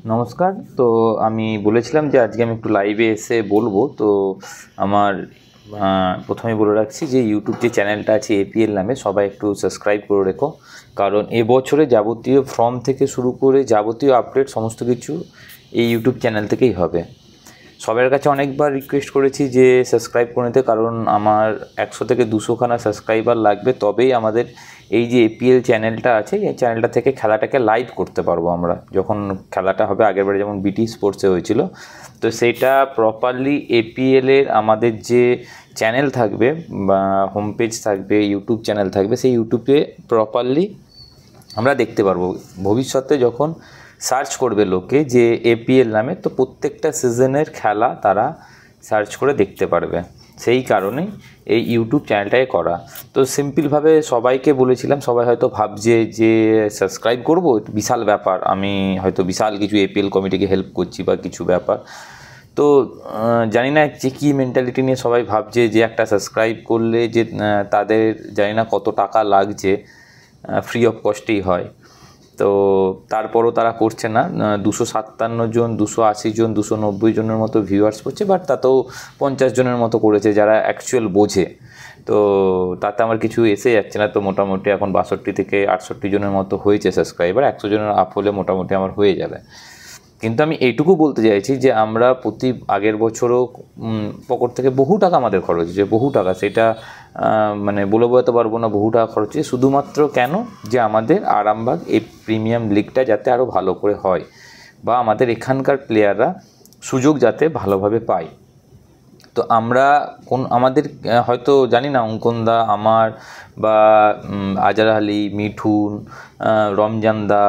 নমস্কার। তো আমি বলেছিলাম যে আজকে আমি একটু লাইভে এসে বলবো। তো আমার প্রথমেই বলে রাখছি যে ইউটিউব যে চ্যানেলটা আছে এপিএল নামে, সবাই একটু সাবস্ক্রাইব করে রেখো। কারণ এবছরে যাবতীয় ফর্ম থেকে শুরু করে যাবতীয় আপডেট সমস্ত কিছু এই ইউটিউব চ্যানেল থেকেই হবে। সবার কাছে অনেকবার রিকোয়েস্ট করেছি যে সাবস্ক্রাইব করে নিতে, কারণ আমার 100 থেকে 200খানা সাবস্ক্রাইবার লাগবে, তবেই আমাদের এই যে এপিএল চ্যানেলটা আছে এই চ্যানেলটা থেকে খেলাটাকে লাইভ করতে পারবো আমরা। যখন খেলাটা হবে, আগেরবারে যেমন বিটি স্পোর্টসে হয়েছিল, তো সেইটা প্রপারলি এপিএলের আমাদের যে চ্যানেল থাকবে বা হোম পেজ থাকবে, ইউটিউব চ্যানেল থাকবে, সেই ইউটিউবে প্রপারলি আমরা দেখতে পারবো। ভবিষ্যতে যখন সার্চ করবে লোকে যে এপিএল নামে, তো প্রত্যেকটা সিজনের খেলা তারা সার্চ করে দেখতে পারবে। সেই কারণেই এই ইউটিউব চ্যানেলটাকে করা। তো সিম্পলভাবে সবাইকে বলেছিলাম, সবাই হয়তো ভাবছে যে সাবস্ক্রাইব করব বিশাল ব্যাপার, আমি হয়তো বিশাল কিছু এপিএল কমিটিকে হেল্প করছি বা কিছু ব্যাপার। তো জানি না যে কী মেন্টালিটি নিয়ে সবাই ভাবছে যে একটা সাবস্ক্রাইব করলে যে তাদের জানি না কত টাকা লাগছে, ফ্রি অফ কস্টেই হয়। তো তারপরও তারা করছে না। 257 জন, 280 জন, 290 জনের মতো ভিউয়ার্স করছে, বাট তাতেও 50 জনের মতো করেছে যারা অ্যাকচুয়াল বোঝে। তো তাতে আমার কিছু এসে যাচ্ছে না। তো মোটামুটি এখন 62 থেকে 68 জনের মতো হয়েছে সাবস্ক্রাইবার। 100 জনের আপ হলে মোটামুটি আমার হয়ে যাবে। কিন্তু আমি এইটুকু বলতে চাইছি যে আমরা আগের বছরও পকেট থেকে বহু টাকা আমাদের খরচ হয়েছে, বহু টাকা। সেটা মানে বলে বোঝাতে পারবো না, বহু টাকা খরচ হয়েছে শুধুমাত্র কেন, যে আমাদের আরামবাগ এই প্রিমিয়াম লিগটা যাতে আরও ভালো করে হয়, বা আমাদের এখানকার প্লেয়াররা সুযোগ যাতে ভালোভাবে পায়। তো আমরা আমাদের হয়তো জানি না, অঙ্কনদা, আমার বা আজার আলী, মিঠুন, রমজানদা,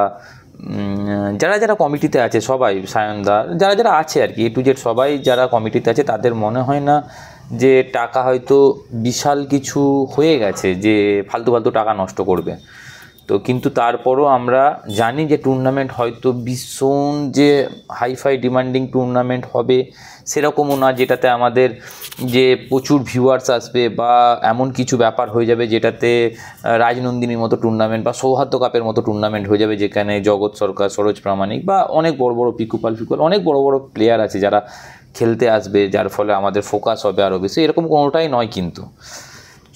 যারা যারা কমিটিতে আছে সবাই, সায়নদা, যারা যারা আছে আর কি, এ টু জেড সবাই যারা কমিটিতে আছে, তাদের মনে হয় না যে টাকা হয়তো বিশাল কিছু হয়ে গেছে যে ফালতু ফালতু টাকা নষ্ট করবে। তো কিন্তু তারপরও আমরা জানি যে টুর্নামেন্ট হয়তো ভীষণ যে হাইফাই ডিমান্ডিং টুর্নামেন্ট হবে সেরকমও না, যেটাতে আমাদের যে প্রচুর ভিউয়ার্স আসবে বা এমন কিছু ব্যাপার হয়ে যাবে যেটাতে রাজনন্দিনীর মতো টুর্নামেন্ট বা সৌহার্দ্য কাপের মতো টুর্নামেন্ট হয়ে যাবে, যেখানে জগৎ সরকার, সরোজ প্রামাণিক বা অনেক বড় বড় ফিকুপাল অনেক বড় বড় প্লেয়ার আছে যারা খেলতে আসবে, যার ফলে আমাদের ফোকাস হবে আরও বেশি। এরকম কোনোটাই নয়। কিন্তু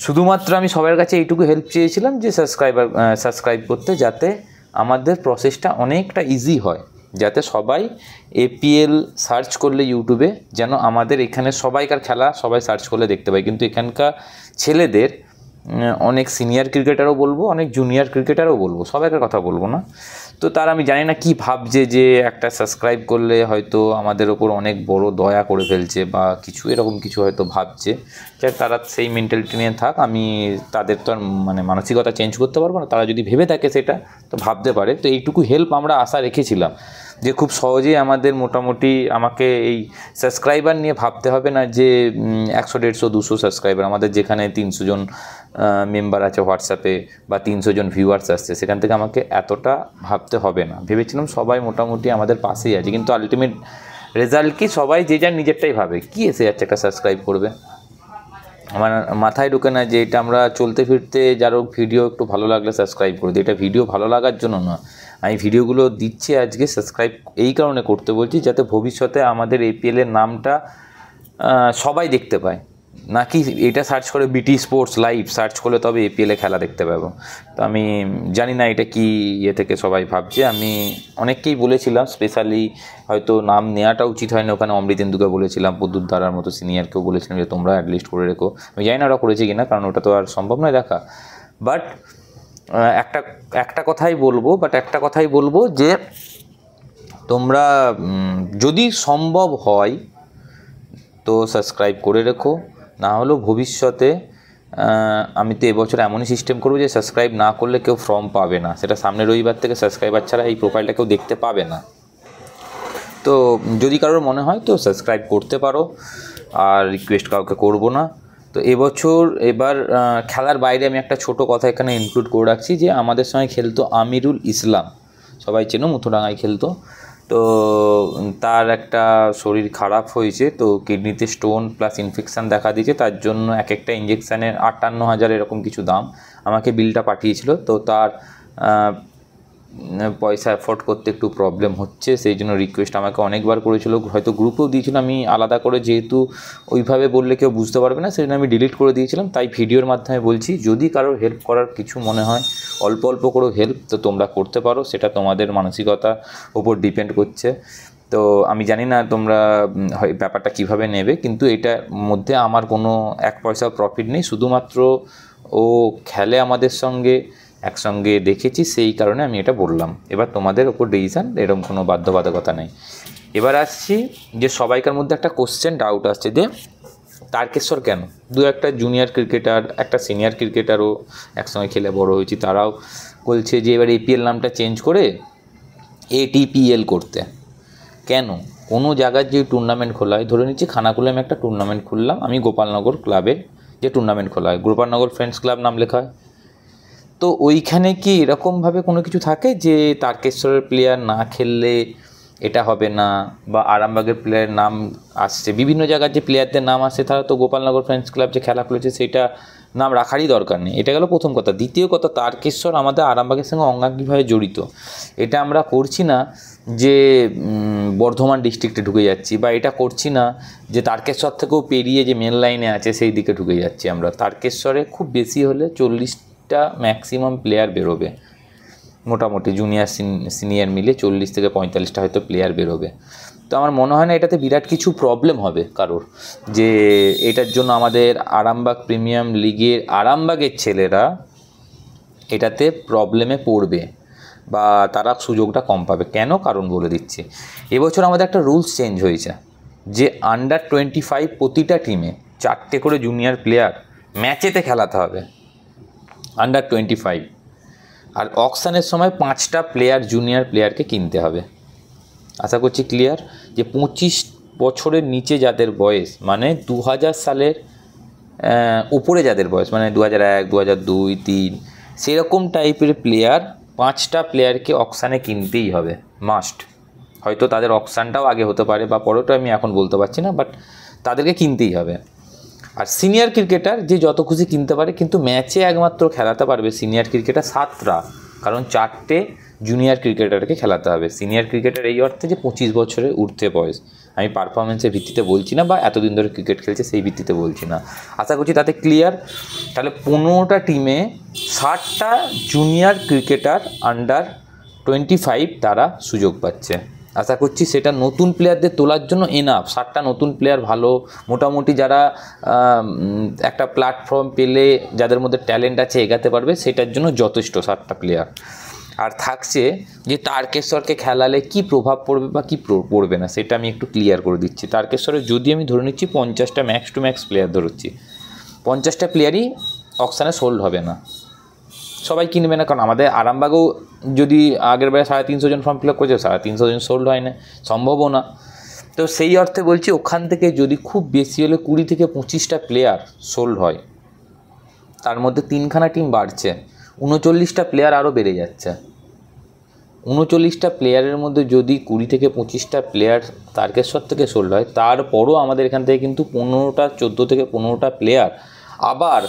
শুধুমাত্র আমি সবার কাছে এইটুকু হেল্প চেয়েছিলাম যে সাবস্ক্রাইব করতে, যাতে আমাদের প্রসেসটা অনেকটা ইজি হয়, যাতে সবাই এপিএল সার্চ করলে ইউটিউবে যেন আমাদের এখানে সবাইকার খেলা সবাই সার্চ করলে দেখতে পায়। কিন্তু এখানকার ছেলেদের অনেক সিনিয়র ক্রিকেটারও বলবো, অনেক জুনিয়র ক্রিকেটারও বলবো, সবাইকার কথা বলবো না। তো তারা আমি জানি না কি ভাবছে যে একটা সাবস্ক্রাইব করলে হয়তো আমাদের ওপর অনেক বড় দয়া করে ফেলছে বা কিছু, এরকম কিছু হয়তো ভাবছে। যে তারা সেই মেন্টালিটি নিয়ে থাক, আমি তাদের তো আর মানে মানসিকতা চেঞ্জ করতে পারবো না। তারা যদি ভেবে থাকে সেটা, তো ভাবতে পারে। তো এইটুকু হেল্প আমরা আশা রেখেছিলাম যে খুব সহজেই আমাদের মোটামুটি আমাকে এই সাবস্ক্রাইবার নিয়ে ভাবতে হবে না যে 100, 150, 200 সাবস্ক্রাইবার, আমাদের যেখানে 300 জন মেম্বার আছে হোয়াটসঅ্যাপে বা 300 জন ভিউয়ার্স আসছে, সেখান থেকে আমাকে এতটা ভাবতে হবে না। ভেবেছিলাম সবাই মোটামুটি আমাদের পাশেই আছে, কিন্তু আলটিমেট রেজাল্ট কি, সবাই যে যার নিজেরটাই ভাবে, কি এসে যাচ্ছে একটা সাবস্ক্রাইব করবে। আমার মাথায় ঢোকে না যে এটা আমরা চলতে ফিরতে যারও ভিডিও একটু ভালো লাগলে সাবস্ক্রাইব করে দিই। এটা ভিডিও ভালো লাগার জন্য না, আমি ভিডিওগুলো দিচ্ছি আজকে সাবস্ক্রাইব এই কারণে করতে বলছি, যাতে ভবিষ্যতে আমাদের এপিএলের নামটা সবাই দেখতে পায়। নাকি এটা সার্চ করে বিটি স্পোর্টস লাইভ সার্চ করলে তবে এপিএলে খেলা দেখতে পাবো। তো আমি জানি না এটা কি ইয়ে থেকে সবাই ভাবছে। আমি অনেককেই বলেছিলাম, স্পেশালি হয়তো নাম নেওয়াটা উচিত হয়নি, ওখানে অমৃতেন্দুকে বলেছিলাম, প্রদ্যুৎ ধারার মতো সিনিয়রকেও বলেছিলাম যে তোমরা অ্যাটলিস্ট করে রেখো। আমি জানি না ওরা করেছে কিনা, কারণ ওটা তো আর সম্ভব নয় দেখা। বাট একটা কথাই বলবো যে তোমরা যদি সম্ভব হয় তো সাবস্ক্রাইব করে রেখো। না হলেও ভবিষ্যতে আমি তো এবছর এমনই সিস্টেম করবো যে সাবস্ক্রাইব না করলে কেউ ফর্ম পাবে না, সেটা সামনের রবিবার থেকে সাবস্ক্রাইবার ছাড়া এই প্রোফাইলটা কেউ দেখতে পাবে না। তো যদি কারোর মনে হয় তো সাবস্ক্রাইব করতে পারো, আর রিকোয়েস্ট কাউকে করবো না। তো এবার খেলার বাইরে আমি একটা ছোট কথা এখানে ইনক্লুড করে রাখছি, যে আমাদের সঙ্গে খেলতো আমিরুল ইসলাম, সবাই চেনো, মুথুডাঙ্গায় খেলতো। তো তার একটা শরীর খারাপ হয়েছে, তো কিডনিতে স্টোন প্লাস ইনফেকশান দেখা দিয়েছে, তার জন্য এক একটা ইঞ্জেকশানের 58,000 এরকম কিছু দাম। আমাকে বিলটা পাঠিয়েছিল। তো তার পয়সা অ্যাফোর্ড করতে একটু প্রবলেম হচ্ছে, সেই জন্য রিকোয়েস্ট আমাকে অনেকবার করেছিল, হয়তো গ্রুপেও দিয়েছিল, আমি আলাদা করে যেহেতু ওইভাবে বললে কেউ বুঝতে পারবে না, সেই জন্য আমি ডিলিট করে দিয়েছিলাম। তাই ভিডিওর মাধ্যমে বলছি, যদি কারোর হেল্প করার কিছু মনে হয়, অল্প অল্প করেও হেল্প তো তোমরা করতে পারো, সেটা তোমাদের মানসিকতার ওপর ডিপেন্ড করছে। তো আমি জানি না তোমরা ব্যাপারটা কিভাবে নেবে, কিন্তু এটার মধ্যে আমার কোনো এক পয়সা প্রফিট নেই, শুধুমাত্র ও খেলে আমাদের সঙ্গে, একসঙ্গে দেখেছি, সেই কারণে আমি এটা বললাম। এবার তোমাদের ওপর ডিসিশন, এরকম কোনো বাধ্যবাধকতা নেই। এবার আসছি যে সবাইকার মধ্যে একটা কোশ্চেন ডাউট আসছে যে তারকেশ্বর কেন, দু একটা জুনিয়র ক্রিকেটার, একটা সিনিয়র ক্রিকেটারও একসঙ্গে খেলে বড় হয়েছি, তারাও বলছে যে এবার এপিএল নামটা চেঞ্জ করে এটিপিএল করতে। কেন? কোনো জায়গার যে টুর্নামেন্ট খোলা হয়, ধরে নিচ্ছি খানাকুলে আমি একটা টুর্নামেন্ট খুললাম, আমি গোপালনগর ক্লাবের যে টুর্নামেন্ট খোলা হয়, গোপালনগর ফ্রেন্ডস ক্লাব নাম লেখা হয়, তো ওইখানে কি এরকমভাবে কোনো কিছু থাকে যে তারকেশ্বরের প্লেয়ার না খেললে এটা হবে না, বা আরামবাগের প্লেয়ারের নাম আসছে, বিভিন্ন জায়গার যে প্লেয়ারদের নাম আসছে, তারা তো গোপালনগর ফ্রেন্ডস ক্লাব যে খেলা খুলেছে সেইটা নাম রাখারই দরকার নেই। এটা গেল প্রথম কথা। দ্বিতীয় কথা, তারকেশ্বর আমাদের আরামবাগের সঙ্গে অঙ্গাঙ্গিভাবে জড়িত। এটা আমরা করছি না যে বর্ধমান ডিস্ট্রিক্টে ঢুকে যাচ্ছি, বা এটা করছি না যে তারকেশ্বর থেকেও পেরিয়ে যে মেন লাইনে আছে সেই দিকে ঢুকে যাচ্ছি আমরা। তারকেশ্বরে খুব বেশি হলে 40টা ম্যাক্সিমাম প্লেয়ার বেরোবে, মোটামুটি জুনিয়র সিনিয়র মিলে 40 থেকে 45টা হয়তো প্লেয়ার বেরোবে। তো আমার মনে হয় না এটাতে বিরাট কিছু প্রবলেম হবে কারোর, যে এটার জন্য আমাদের আরামবাগ প্রিমিয়াম লিগের আরামবাগের ছেলেরা এটাতে প্রবলেমে পড়বে বা তারা সুযোগটা কম পাবে। কেন? কারণ বলে দিচ্ছি। এবছর আমাদের একটা রুলস চেঞ্জ হয়েছে যে আন্ডার 25 প্রতিটা টিমে 4টে করে জুনিয়র প্লেয়ার ম্যাচেতে খেলাতে হবে, আন্ডার 25। আর অকশানের সময় 5টা প্লেয়ার জুনিয়র প্লেয়ারকে কিনতে হবে। আশা করছি ক্লিয়ার। যে 25 বছরের নিচে যাদের বয়স, মানে 2000 সালের উপরে যাদের বয়স, মানে 2001, 2002, 2003 সেরকম টাইপের প্লেয়ার, 5টা প্লেয়ারকে অকশানে কিনতেই হবে, মাস্ট। হয়তো তাদের অকশানটাও আগে হতে পারে বা পরেটা আমি এখন বলতে পারছি না, বাট তাদেরকে কিনতেই হবে। আর সিনিয়র ক্রিকেটার যে যত খুশি কিনতে পারে, কিন্তু ম্যাচে একমাত্র খেলাতে পারবে সিনিয়র ক্রিকেটার 7টা, কারণ 4টে জুনিয়র ক্রিকেটারকে খেলাতে হবে। সিনিয়র ক্রিকেটার এই অর্থে যে 25 বছরের ঊর্ধ্বে বয়স, আমি পারফরমেন্সের ভিত্তিতে বলছি না, বা এতদিন ধরে ক্রিকেট খেলছে সেই ভিত্তিতে বলছি না। আশা করছি তাতে ক্লিয়ার। তাহলে 15টা টিমে 60টা জুনিয়র ক্রিকেটার আন্ডার 25 তারা সুযোগ পাচ্ছে। আশা করছি সেটা নতুন প্লেয়ারদের তোলার জন্য এনাফ। 60টা নতুন প্লেয়ার ভালো, মোটামুটি যারা একটা প্ল্যাটফর্ম পেলে যাদের মধ্যে ট্যালেন্ট আছে এগাতে পারবে, সেটার জন্য যথেষ্ট 60টা প্লেয়ার। আর থাকছে যে তারকেশ্বরকে খেলালে কি প্রভাব পড়বে বা কি পড়বে না, সেটা আমি একটু ক্লিয়ার করে দিচ্ছি। তারকেশ্বরে যদি আমি ধরে নিচ্ছি 50টা ম্যাক্স টু ম্যাক্স প্লেয়ার ধরছি, 50টা প্লেয়ারই অকশানে সোল্ড হবে না, সবাই কিনবে না। কারণ আমাদের আরামবাগেও যদি আগের বেলা 350 জন ফর্ম ফিল আপ করেছে, 350 জন সোল্ড হয় না, সম্ভবও না। তো সেই অর্থে বলছি, ওখান থেকে যদি খুব বেশি হলে 20 থেকে 25টা প্লেয়ার সোল্ড হয়, তার মধ্যে 3খানা টিম বাড়ছে, 39টা প্লেয়ার আরও বেড়ে যাচ্ছে। 39টা প্লেয়ারের মধ্যে যদি 20 থেকে 25টা প্লেয়ার তারকেশ্বর থেকে সোল্ড হয়, তারপরও আমাদের এখান থেকে কিন্তু 14 থেকে 15টা প্লেয়ার আবার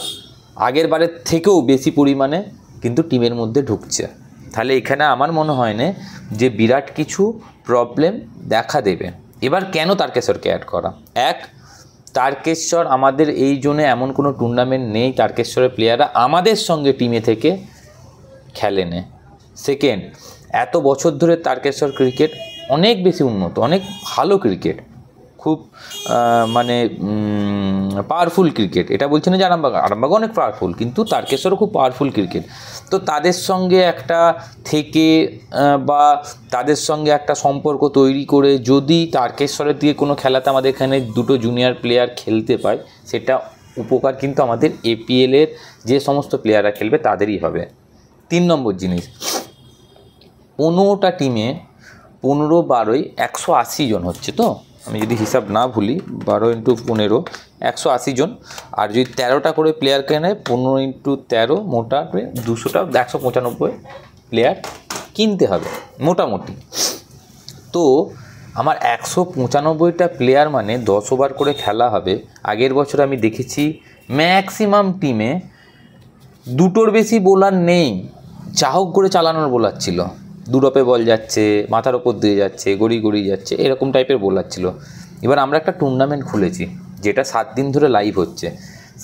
আগের বারের থেকেও বেশি পরিমাণে কিন্তু টিমের মধ্যে ঢুকছে। তাহলে এখানে আমার মনে হয় না যে বিরাট কিছু প্রবলেম দেখা দেবে। এবার কেন তারকেশ্বরকে অ্যাড করা? এক, তারকেশ্বর আমাদের এই জোনে এমন কোনো টুর্নামেন্ট নেই তারকেশ্বরের প্লেয়াররা আমাদের সঙ্গে টিমে থেকে খেলে নে। সেকেন্ড, এত বছর ধরে তারকেশ্বর ক্রিকেট অনেক বেশি উন্নত, অনেক ভালো ক্রিকেট, খুব মানে পাওয়ারফুল ক্রিকেট। এটা বলছে না যে আরামবাগ অনেক পাওয়ারফুল, কিন্তু তারকেশ্বরও খুব পাওয়ারফুল ক্রিকেট। তো তাদের সঙ্গে একটা থেকে বা তাদের সঙ্গে একটা সম্পর্ক তৈরি করে যদি তারকেশ্বরের দিকে কোনো খেলাতে আমাদের এখানে 2টো জুনিয়র প্লেয়ার খেলতে পায়, সেটা উপকার কিন্তু আমাদের এপিএলের যে সমস্ত প্লেয়াররা খেলবে তাদেরই হবে। 3 নম্বর জিনিস, 15টা টিমে 15, 12, 180 জন হচ্ছে। তো আমি যদি হিসাব না ভুলি, 12 × 15 180 জন। আর যদি 13টা করে প্লেয়ার কেনে, 15 × 13 মোটা 200টা, 195 প্লেয়ার কিনতে হবে মোটামুটি। তো আমার 195টা প্লেয়ার মানে 10 ওভার করে খেলা হবে। আগের বছর আমি দেখেছি ম্যাক্সিমাম টিমে 2টোর বেশি বোলার নেই, যা হোক করে চালানোর বোলার ছিল। দুরপে বল যাচ্ছে, মাথার ওপর দিয়ে যাচ্ছে, গড়িয়ে যাচ্ছে, এরকম টাইপের বোলার ছিল। এবার আমরা একটা টুর্নামেন্ট খুলেছি যেটা 7 দিন ধরে লাইভ হচ্ছে।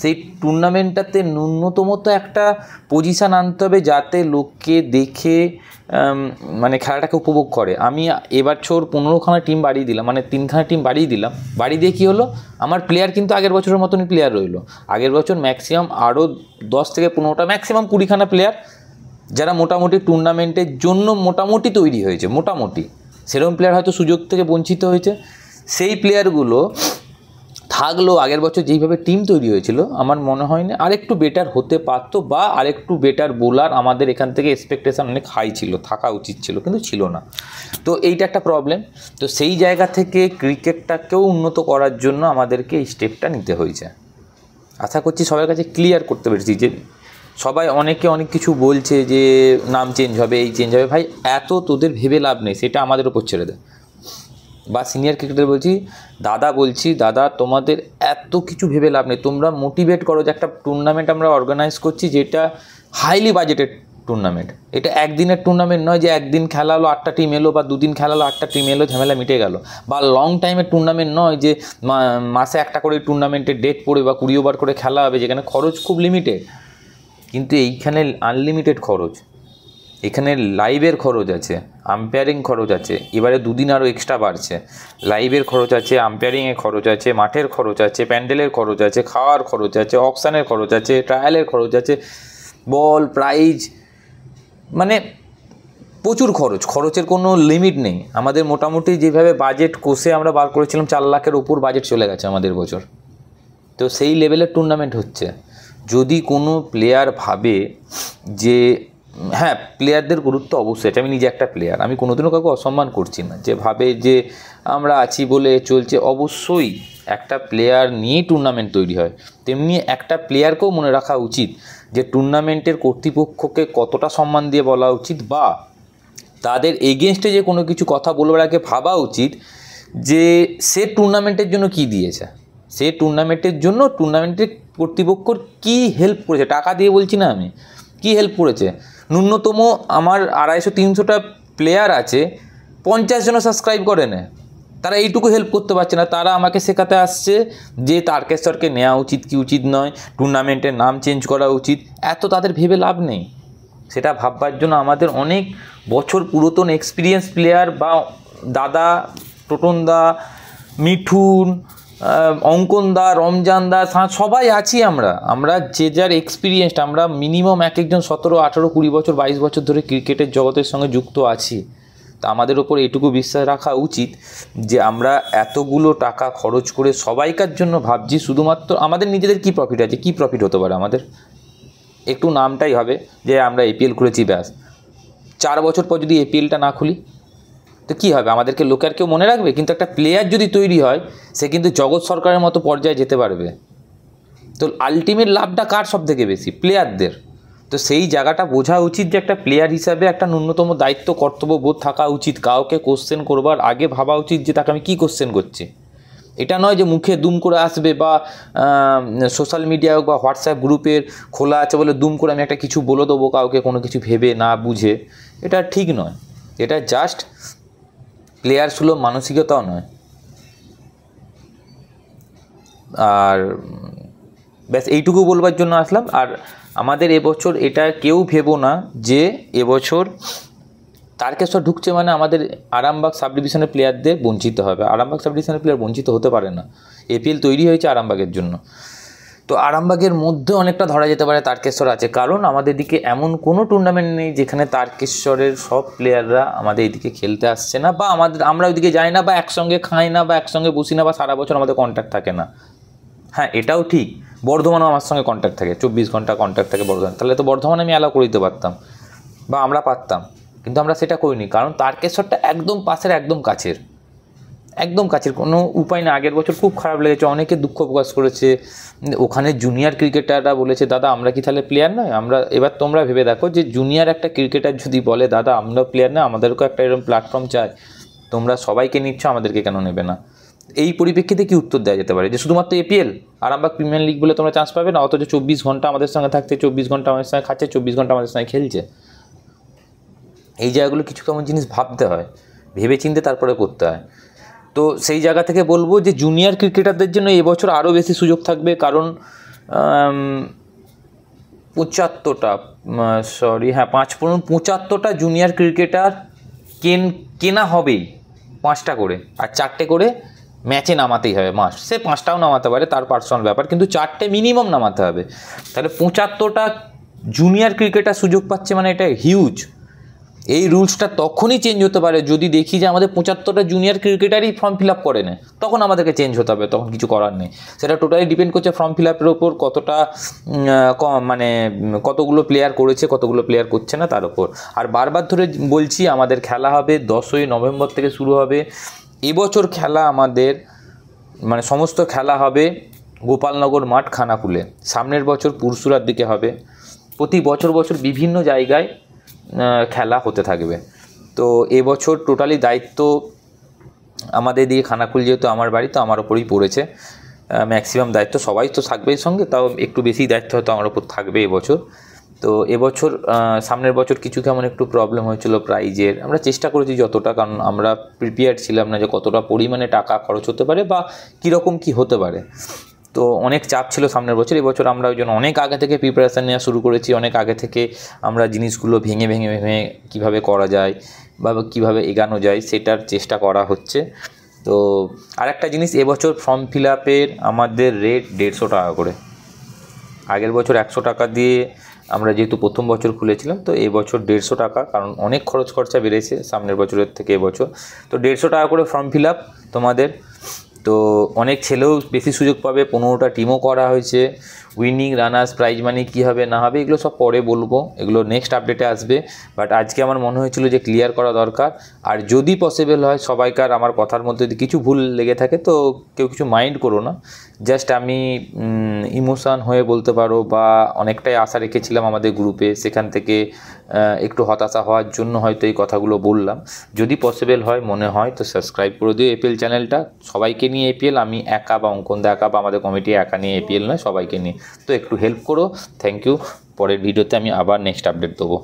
সেই টুর্নামেন্টটাতে ন্যূনতম তো একটা পজিশান আনতে হবে যাতে লোককে দেখে মানে খেলাটাকে উপভোগ করে। আমি এবছর 15খানা টিম বাড়িয়ে দিলাম, মানে 3খানা টিম বাড়িয়ে দিলাম। বাড়িয়ে দিয়ে কী হলো, আমার প্লেয়ার কিন্তু আগের বছরের মতনই প্লেয়ার রইলো। আগের বছর ম্যাক্সিমাম আরও 10 থেকে 15টা, ম্যাক্সিমাম 20খানা প্লেয়ার যারা মোটামুটি টুর্নামেন্টের জন্য মোটামুটি তৈরি হয়েছে, মোটামুটি সেরকম প্লেয়ার হয়তো সুযোগ থেকে বঞ্চিত হয়েছে। সেই প্লেয়ারগুলো থাকলেও আগের বছর যেইভাবে টিম তৈরি হয়েছিল আমার মনে হয় না আরেকটু বেটার হতে পারতো, বা আরেকটু বেটার বোলার আমাদের এখান থেকে এক্সপেকটেশন অনেক হাই ছিল, থাকা উচিত ছিল, কিন্তু ছিল না। তো এইটা একটা প্রবলেম। তো সেই জায়গা থেকে ক্রিকেটটাকেও উন্নত করার জন্য আমাদেরকে এই স্টেপটা নিতে হয়েছে। আশা করছি সবার কাছে ক্লিয়ার করতে পেরেছি যে সবাই অনেকে অনেক কিছু বলছে যে নাম চেঞ্জ হবে, এই চেঞ্জ হবে। ভাই এত তোদের ভেবে লাভ নেই, সেটা আমাদের ওপর ছেড়ে দেয়। বা সিনিয়র ক্রিকেটার বলছি দাদা তোমাদের এত কিছু ভেবে লাভ নেই, তোমরা মোটিভেট করো যে একটা টুর্নামেন্ট আমরা অর্গানাইজ করছি যেটা হাইলি বাজেটেড টুর্নামেন্ট। এটা একদিনের টুর্নামেন্ট নয় যে একদিন খেলা হলো 8টা টিম এলো, বা দুদিন খেলা হলো 8টা টিম এলো, ঝামেলা মিটে গেল। বা লং টাইমের টুর্নামেন্ট নয় যে মাসে একটা করে টুর্নামেন্টের ডেট পড়ে বা 20 ওভার করে খেলা হবে, যেখানে খরচ খুব লিমিটেড। কিন্তু এইখানে আনলিমিটেড খরচ, এখানে লাইভের খরচ আছে, আম্পায়ারিং খরচ আছে, এবারে 2 দিন আরও এক্সট্রা বাড়ছে। লাইভের খরচ আছে, আম্পায়ারিংয়ের খরচ আছে, মাঠের খরচ আছে, প্যান্ডেলের খরচ আছে, খাওয়ার খরচ আছে, অকশানের খরচ আছে, ট্রায়ালের খরচ আছে, বল প্রাইজ, মানে প্রচুর খরচের কোনো লিমিট নেই। আমাদের মোটামুটি যেভাবে বাজেট কষে আমরা বার করেছিলাম 4 লাখের ওপর বাজেট চলে গেছে আমাদের বছর। তো সেই লেভেলের টুর্নামেন্ট হচ্ছে। যদি কোনো প্লেয়ার ভাবে যে হ্যাঁ, প্লেয়ারদের গুরুত্ব অবশ্যই আছে, আমি নিজে একটা প্লেয়ার, আমি কোনোদিনও কাউকে অসম্মান করছি না, যে ভাবে যে আমরা আছি বলে চলছে, অবশ্যই একটা প্লেয়ার নিয়েই টুর্নামেন্ট তৈরি হয়। তেমনি একটা প্লেয়ারকেও মনে রাখা উচিত যে টুর্নামেন্টের কর্তৃপক্ষকে কতটা সম্মান দিয়ে বলা উচিত, বা তাদের এগেনস্টে যে কোনো কিছু কথা বলবার আগে ভাবা উচিত যে সে টুর্নামেন্টের জন্য কি দিয়েছে, সে টুর্নামেন্টের জন্য টুর্নামেন্টের কর্তৃপক্ষর কী হেল্প করেছে। টাকা দিয়ে বলছি না আমি, কী হেল্প করেছে। ন্যূনতম আমার 250-300টা প্লেয়ার আছে, 50 জনও সাবস্ক্রাইব করে না, তারা এইটুকু হেল্প করতে পারছে না। তারা আমাকে শেখাতে আসছে যে তারকেশ্বরকে নেওয়া উচিত কি উচিত নয়, টুর্নামেন্টের নাম চেঞ্জ করা উচিত। এত তাদের ভেবে লাভ নেই। সেটা ভাববার জন্য আমাদের অনেক বছর পুরাতন এক্সপিরিয়েন্স প্লেয়ার বা দাদা, টোটনদা, মিঠুন, অঙ্কনদা, রমজানদা, সবাই আছি আমরা যে যার এক্সপিরিয়েন্সড, আমরা মিনিমাম একজন 17, 18, 20 বছর, 22 বছর ধরে ক্রিকেটের জগতের সঙ্গে যুক্ত আছি। তা আমাদের ওপর এটুকু বিশ্বাস রাখা উচিত যে আমরা এতগুলো টাকা খরচ করে সবাইকার জন্য ভাবছি, শুধুমাত্র আমাদের নিজেদের কী প্রফিট আছে, কী প্রফিট হতে পারে আমাদের, একটু নামটাই হবে যে আমরা এপিএল খুলেছি, ব্যাস। 4 বছর পর যদি এপিএলটা না খুলি তো কী হবে, আমাদেরকে লোকে আর কেউ মনে রাখবে? কিন্তু একটা প্লেয়ার যদি তৈরি হয় সে কিন্তু জগৎ সরকারের মতো পর্যায়ে যেতে পারবে। তো আলটিমেট লাভটা কার সব থেকে বেশি? প্লেয়ারদের। তো সেই জায়গাটা বোঝা উচিত যে একটা প্লেয়ার হিসাবে একটা ন্যূনতম দায়িত্ব কর্তব্য বোধ থাকা উচিত। কাউকে কোশ্চেন করবার আগে ভাবা উচিত যে তাকে আমি কী কোশ্চেন করছি। এটা নয় যে মুখে দুম করে আসবে, বা সোশ্যাল মিডিয়া বা হোয়াটসঅ্যাপ গ্রুপের খোলা আছে বলে দুম করে আমি একটা কিছু বলে দেবো কাউকে, কোনো কিছু ভেবে না বুঝে। এটা ঠিক নয়। এটা জাস্ট প্লেয়ার সুলভ মানসিকতাও নয়। আর ব্যাস এইটুকু বলবার জন্য আসলাম। আর আমাদের এবছর এটা কেউ ভেবো না যে এবছর তারকেশ্বর ঢুকছে মানে আমাদের আরামবাগ সাব ডিভিশনের প্লেয়ারদের বঞ্চিত হবে। আরামবাগ সাব ডিভিশনের প্লেয়ার বঞ্চিত হতে পারে না। এপিএল তৈরি হয়েছে আরামবাগের জন্য। তো আরামবাগের মধ্যে অনেকটা ধরা যেতে পারে তারকেশ্বর আছে, কারণ আমাদের দিকে এমন কোনো টুর্নামেন্ট নেই যেখানে তারকেশ্বরের সব প্লেয়াররা আমাদের এইদিকে খেলতে আসছে না, বা আমরা ওইদিকে যাই না, বা একসঙ্গে খাই না, বা একসঙ্গে বসি না, বা সারা বছর আমাদের কন্ট্যাক্ট থাকে না। হ্যাঁ, এটাও ঠিক, বর্ধমানও আমার সঙ্গে কন্ট্যাক্ট থাকে, 24 ঘন্টা কন্ট্যাক্ট থাকে বর্ধমান। তাহলে তো বর্ধমান আমি অ্যালাউ করে দিতে পারতাম, বা আমরা পারতাম, কিন্তু আমরা সেটা করিনি। কারণ তারকেশ্বরটা একদম পাশের, একদম কাছের, কোনো উপায় না। আগের বছর খুব খারাপ লেগেছে, অনেকে দুঃখ প্রকাশ করেছে। ওখানে জুনিয়র ক্রিকেটাররা বলেছে দাদা আমরা কি তাহলে প্লেয়ার নয়? এবার তোমরা ভেবে দেখো যে জুনিয়র একটা ক্রিকেটার যদি বলে দাদা আমরা প্লেয়ার না, আমাদেরকেও একটা এরকম প্ল্যাটফর্ম চাই, তোমরা সবাইকে নিচ্ছ, আমাদেরকে কেন নেবে না? এই পরিপ্রেক্ষিতে কি উত্তর দেওয়া যেতে পারে? যে শুধুমাত্র এপিএল, আরামবাগ প্রিমিয়ার লিগ বলে তোমরা চান্স পাবে না, অথচ 24 ঘন্টা আমাদের সঙ্গে থাকছে, 24 ঘন্টা আমাদের সঙ্গে খাচ্ছে, 24 ঘন্টা আমাদের সঙ্গে খেলছে। এই জায়গাগুলো কিছু কেমন জিনিস ভাবতে হয়, ভেবে চিন্তে তারপরে করতে হয়। তো সেই জায়গা থেকে বলবো যে জুনিয়র ক্রিকেটারদের জন্য এবছর আরও বেশি সুযোগ থাকবে, কারণ 75টা জুনিয়র ক্রিকেটার কেনা হবেই, 5টা করে, আর 4টে করে ম্যাচে নামাতেই হবে মাস্ট। সে 5টাও নামাতে পারে, তার পার্সোনাল ব্যাপার, কিন্তু 4টে মিনিমাম নামাতে হবে। তাহলে 75টা জুনিয়র ক্রিকেটার সুযোগ পাচ্ছে, মানে এটা হিউজ। এই রুলসটা তখনই চেঞ্জ হতে পারে যদি দেখি যে আমাদের 75টা জুনিয়র ক্রিকেটারই ফর্ম ফিল আপ করে না, তখন আমাদেরকে চেঞ্জ হতে হবে, তখন কিছু করার নেই। সেটা টোটালি ডিপেন্ড করছে ফর্ম ফিল আপের ওপর, কতটা মানে কতগুলো প্লেয়ার করেছে, কতগুলো প্লেয়ার করছে না তার ওপর। আর বারবার ধরে বলছি, আমাদের খেলা হবে 10ই নভেম্বর থেকে শুরু হবে। এবছর খেলা আমাদের মানে সমস্ত খেলা হবে গোপালনগর মাঠ খানাকুলে, সামনের বছর পুরসুরার দিকে হবে। প্রতি বছর বিভিন্ন জায়গায় খেলা হতে থাকবে। তো এবছর টোটালি দায়িত্ব আমাদের দিয়ে, খানাকুল যেহেতু আমার বাড়ি, তো আমার ওপরই পড়েছে ম্যাক্সিমাম দায়িত্ব। সবাই তো থাকবেই সঙ্গে, তাও একটু বেশি দায়িত্ব হয়তো আমার ওপর থাকবে এবছর। তো এবছর সামনের বছর কিছু কেমন একটু প্রবলেম হয়েছিল প্রাইজের, আমরা চেষ্টা করেছি যতটা, কারণ আমরা প্রিপেয়ার্ড ছিলাম না যে কতটা পরিমাণে টাকা খরচ হতে পারে বা কীরকম কী হতে পারে। তো অনেক চাপ ছিল সামনের বছর। এবছর আমরা ওই জন্য অনেক আগে থেকে প্রিপারেশান নেওয়া শুরু করেছি, অনেক আগে থেকে আমরা জিনিসগুলো ভেঙে কীভাবে করা যায় বা কীভাবে এগানো যায় সেটার চেষ্টা করা হচ্ছে। তো আরেকটা জিনিস, এবছর ফর্ম ফিল আপের আমাদের রেট 150 টাকা করে। আগের বছর 100 টাকা দিয়ে আমরা যেহেতু প্রথম বছর খুলেছিলাম, তো এবছর 150 টাকা, কারণ অনেক খরচা বেড়েছে সামনের বছরের থেকে এবছর। তো 150 টাকা করে ফর্ম ফিল আপ তোমাদের। তো অনেক ছেলেও বেশি সুযোগ পাবে, 15টা টিমও করা হয়েছে। উইনিং, রানার্স, প্রাইজ মানি কী হবে না হবে এগুলো সব পরে বলবো, এগুলো নেক্সট আপডেটে আসবে। বাট আজকে আমার মনে হয়েছিল যে ক্লিয়ার করা দরকার। আর যদি পসিবল হয় সবাইকার, আমার কথার মধ্যে যদি কিছু ভুল লেগে থাকে তো কেউ কিছু মাইন্ড করো না, জাস্ট আমি ইমোশান হয়ে বলতে পারো, বা অনেকটাই আশা রেখেছিলাম আমাদের গ্রুপে, সেখান থেকে একটু হতাশা হওয়ার জন্য হয়তো এই কথাগুলো বললাম। যদি পসিবল হয়, মনে হয়, তো সাবস্ক্রাইব করে দিও এপিএল চ্যানেলটা। সবাইকে নিয়ে এপিএল, আমি একা বা অঙ্কনদা একা বা আমাদের কমিটি একা নিয়ে এপিএল নয়, সবাইকে নিয়ে। তো একটু হেল্প করো, থ্যাংক ইউ। পরের ভিডিওতে আমি আবার নেক্সট আপডেট দেবো।